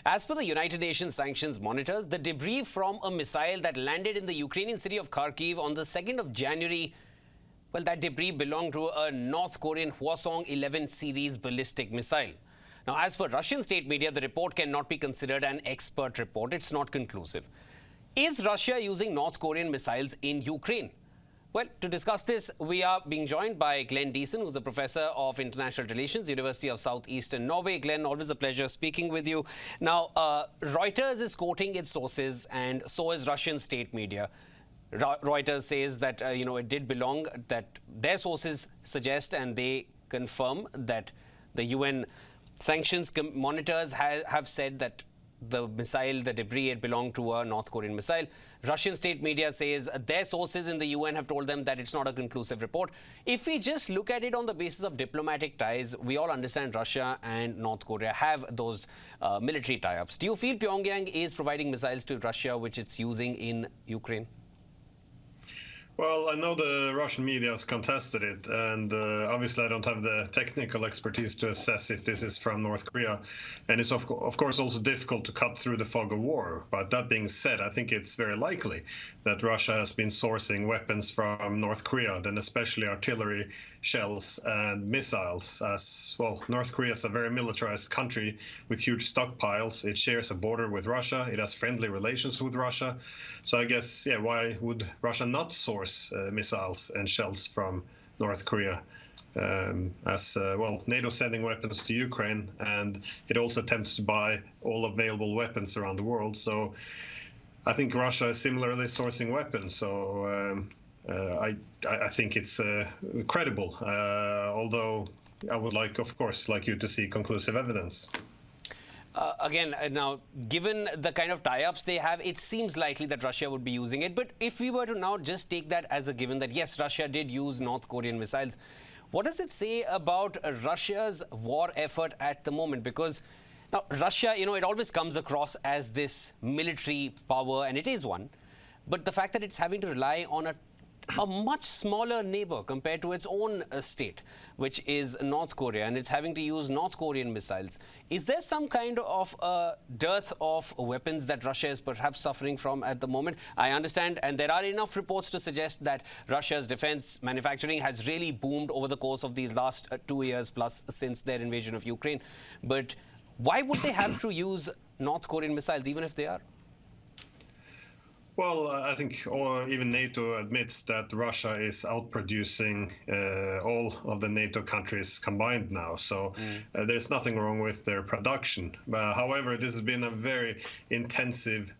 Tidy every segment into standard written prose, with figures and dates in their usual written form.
As per the United Nations sanctions monitors, the debris from a missile that landed in the Ukrainian city of Kharkiv on the 2nd of January, well, that debris belonged to a North Korean Hwasong-11 series ballistic missile. Now, as per Russian state media, the report cannot be considered an expert report. It's not conclusive. Is Russia using North Korean missiles in Ukraine? Well, to discuss this, we are being joined by Glenn Diesen, who's a professor of international relations, University of Southeastern Norway. Glenn, always a pleasure speaking with you. Now, Reuters is quoting its sources, and so is Russian state media. Reuters says that, it did belong, that their sources suggest and they confirm that the UN sanctions monitors have said that the missile, the debris, it belonged to a North Korean missile. Russian state media says their sources in the UN have told them that it's not a conclusive report. If we just look at it on the basis of diplomatic ties, we all understand Russia and North Korea have those military tie-ups. Do you feel Pyongyang is providing missiles to Russia, which it's using in Ukraine? Well, I know the Russian media has contested it, and obviously I don't have the technical expertise to assess if this is from North Korea. And it's of course also difficult to cut through the fog of war. But that being said, I think it's very likely that Russia has been sourcing weapons from North Korea, then especially artillery, shells and missiles. As well, North Korea is a very militarized country with huge stockpiles. It shares a border with Russia. It has friendly relations with Russia. So I guess, yeah, why would Russia not source missiles and shells from North Korea? NATO sending weapons to Ukraine, and it also attempts to buy all available weapons around the world. So I think Russia is similarly sourcing weapons. So I think it's credible, although I would of course, like you to see conclusive evidence. Now, given the kind of tie-ups they have, it seems likely that Russia would be using it. But if we were to now just take that as a given that, yes, Russia did use North Korean missiles, what does it say about Russia's war effort at the moment? Because now Russia, it always comes across as this military power, and it is one. But the fact that it's having to rely on a much smaller neighbor compared to its own state, which is North Korea, and it's having to use North Korean missiles. Is there some kind of dearth of weapons that Russia is perhaps suffering from at the moment? I understand, and there are enough reports to suggest that Russia's defense manufacturing has really boomed over the course of these last 2 years plus since their invasion of Ukraine. But why would they have to use North Korean missiles, even if they are? Well, I think even NATO admits that Russia is outproducing all of the NATO countries combined now. So there's nothing wrong with their production. However, this has been a very intensive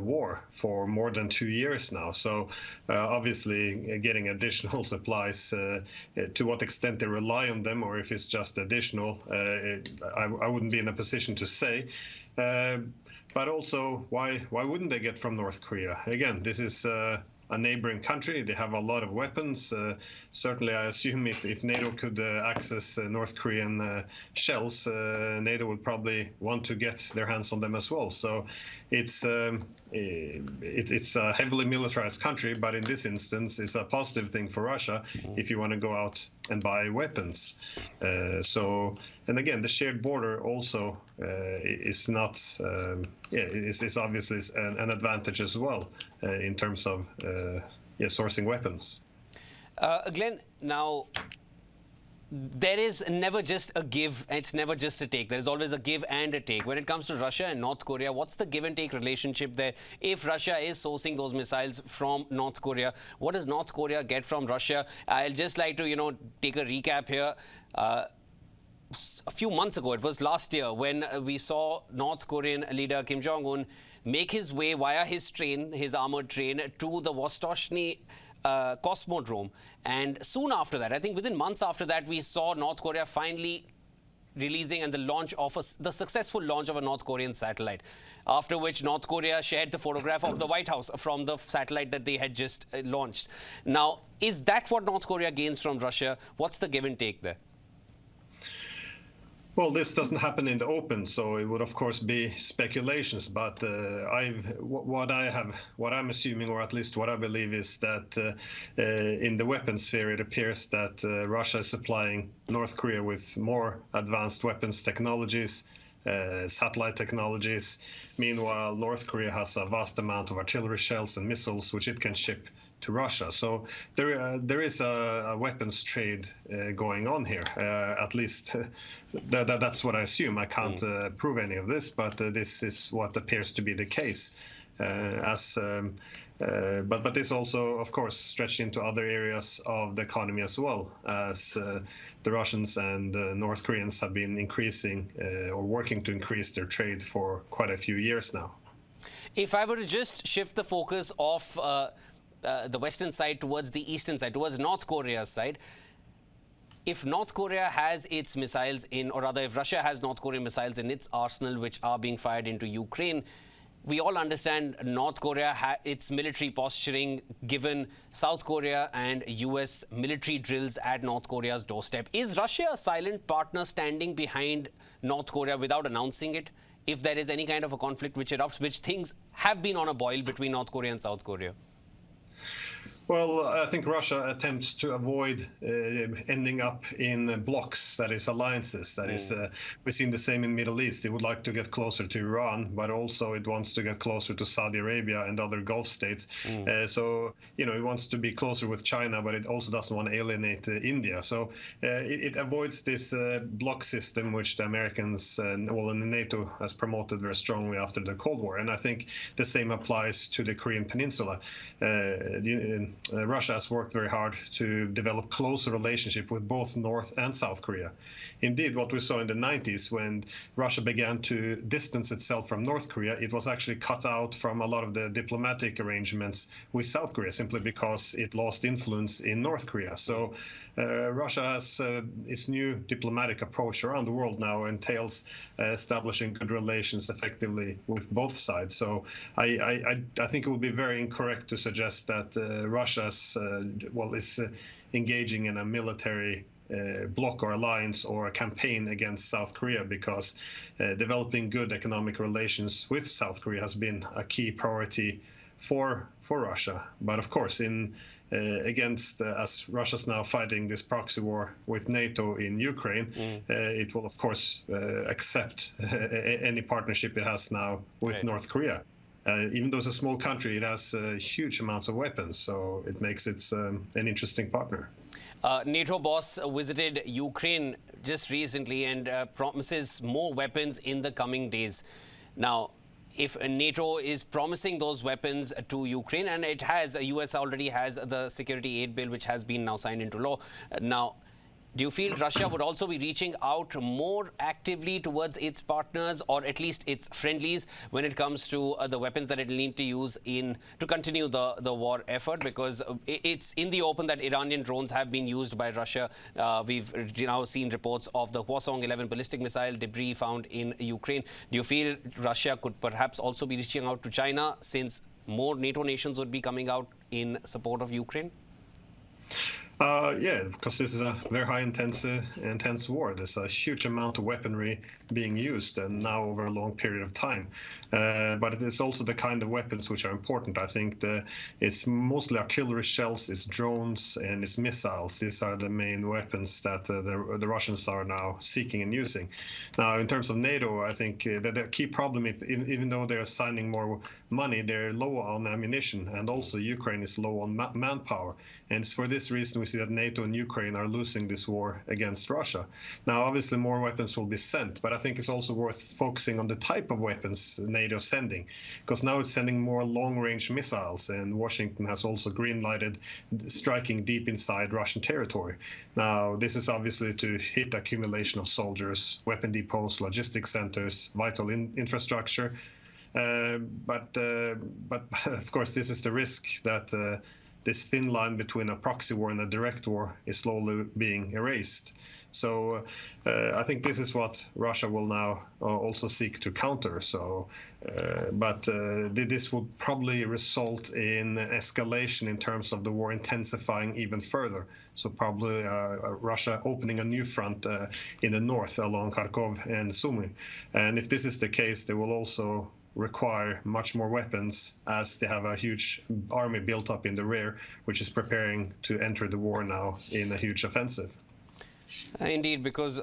war for more than 2 years now. So obviously getting additional supplies, to what extent they rely on them or if it's just additional, I wouldn't be in a position to say. But also, why wouldn't they get from North Korea? Again, this is a neighboring country. They have a lot of weapons. Certainly, I assume if NATO could access North Korean shells, NATO would probably want to get their hands on them as well. So it's a heavily militarized country, but in this instance, it's a positive thing for Russia if you want to go out and buy weapons. And again, the shared border also is not, is obviously an advantage as well in terms of sourcing weapons. Glenn, now, there is never just a give, it's never just a take. There's always a give and a take. When it comes to Russia and North Korea, what's the give and take relationship there? If Russia is sourcing those missiles from North Korea, what does North Korea get from Russia? I'll just like to, take a recap here. A few months ago, it was last year, when we saw North Korean leader Kim Jong-un make his way via his train, his armored train, to the Vostochny Cosmodrome. And soon after that, I think within months after that, we saw North Korea finally releasing and the launch of the successful launch of a North Korean satellite. After which North Korea shared the photograph of the White House from the satellite that they had just launched. Now, is that what North Korea gains from Russia? What's the give and take there? Well, this doesn't happen in the open, so it would, of course, be speculations. But what I'm assuming, or at least what I believe, is that in the weapons sphere, it appears that Russia is supplying North Korea with more advanced weapons technologies, satellite technologies. Meanwhile, North Korea has a vast amount of artillery shells and missiles which it can ship to Russia. So there is a weapons trade going on here. At least that's what I assume. I can't prove any of this, but this is what appears to be the case. But this also, of course, stretched into other areas of the economy as well, as the Russians and North Koreans have been increasing or working to increase their trade for quite a few years now. If I were to just shift the focus off the western side towards the eastern side, towards North Korea's side, if North Korea has its missiles in, or rather if Russia has North Korean missiles in its arsenal which are being fired into Ukraine, we all understand North Korea, its military posturing, given South Korea and US military drills at North Korea's doorstep. Is Russia a silent partner standing behind North Korea without announcing it? If there is any kind of a conflict which erupts, which things have been on a boil between North Korea and South Korea? Well, I think Russia attempts to avoid ending up in blocks, that is alliances. That is, we've seen the same in Middle East. It would like to get closer to Iran, but also it wants to get closer to Saudi Arabia and other Gulf states. So, you know, it wants to be closer with China, but it also doesn't want to alienate India. So it avoids this block system, which the Americans, well, and NATO has promoted very strongly after the Cold War. And I think the same applies to the Korean Peninsula. Russia has worked very hard to develop closer relationship with both North and South Korea. Indeed, what we saw in the 90s when Russia began to distance itself from North Korea, it was actually cut out from a lot of the diplomatic arrangements with South Korea simply because it lost influence in North Korea. So Russia has its new diplomatic approach around the world now entails establishing good relations effectively with both sides. So I think it would be very incorrect to suggest that Russia is engaging in a military bloc or alliance or a campaign against South Korea, because developing good economic relations with South Korea has been a key priority for Russia. But of course, as Russia's now fighting this proxy war with NATO in Ukraine, it will of course accept any partnership it has now with North Korea. Even though it's a small country, it has huge amounts of weapons, so it makes it an interesting partner. NATO boss visited Ukraine just recently and promises more weapons in the coming days. Now, if NATO is promising those weapons to Ukraine, and it has, US already has the security aid bill, which has been now signed into law. Now, do you feel Russia would also be reaching out more actively towards its partners, or at least its friendlies, when it comes to the weapons that it will need to use to continue the war effort? Because it's in the open that Iranian drones have been used by Russia. We've now seen reports of the Hwasong-11 ballistic missile debris found in Ukraine. Do you feel Russia could perhaps also be reaching out to China, since more NATO nations would be coming out in support of Ukraine? Yeah, because this is a very high intense war. There's a huge amount of weaponry being used, and now over a long period of time. But it is also the kind of weapons which are important. I think it's mostly artillery shells, it's drones, and it's missiles. These are the main weapons that the Russians are now seeking and using. Now, in terms of NATO, I think that the key problem, even though they're assigning more money, they're low on ammunition, and also Ukraine is low on manpower. And for this reason, we see that NATO and Ukraine are losing this war against Russia. Now, obviously, more weapons will be sent, but I think it's also worth focusing on the type of weapons NATO is sending, because now it's sending more long-range missiles, and Washington has also green-lighted striking deep inside Russian territory. Now, this is obviously to hit accumulation of soldiers, weapon depots, logistics centers, vital infrastructure. But of course, this is the risk that this thin line between a proxy war and a direct war is slowly being erased. So I think this is what Russia will now also seek to counter. So, but this would probably result in escalation in terms of the war intensifying even further. So probably Russia opening a new front in the north along Kharkov and Sumy. And if this is the case, they will also require much more weapons, as they have a huge army built up in the rear, which is preparing to enter the war now in a huge offensive. Indeed, because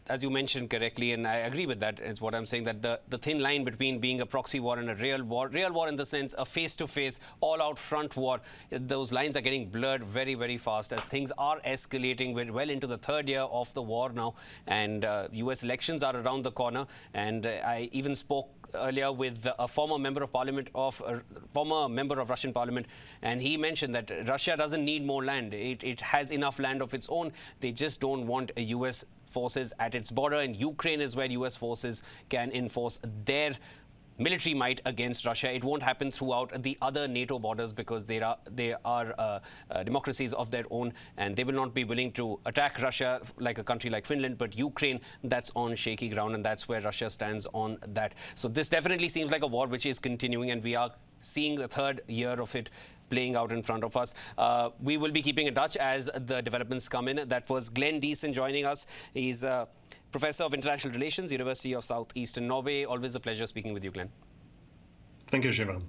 as you mentioned correctly, and I agree with that, is what I'm saying, that the thin line between being a proxy war and a real war in the sense a face-to-face, all-out front war, those lines are getting blurred very, very fast as things are escalating. We're well into the third year of the war now, and U.S. elections are around the corner. And I even spoke earlier with a former member of Russian parliament, and he mentioned that Russia doesn't need more land. It has enough land of its own. They just don't want a U.S. forces at its border, and Ukraine is where U.S. forces can enforce their military might against Russia. It won't happen throughout the other NATO borders because they are democracies of their own, and they will not be willing to attack Russia like a country like Finland. But Ukraine, that's on shaky ground, and that's where Russia stands on that. So this definitely seems like a war which is continuing, and we are seeing the third year of it playing out in front of us. We will be keeping in touch as the developments come in. That was Glenn Diesen joining us. He's Professor of International Relations, University of Southeastern Norway. Always a pleasure speaking with you, Glenn. Thank you, Shivan.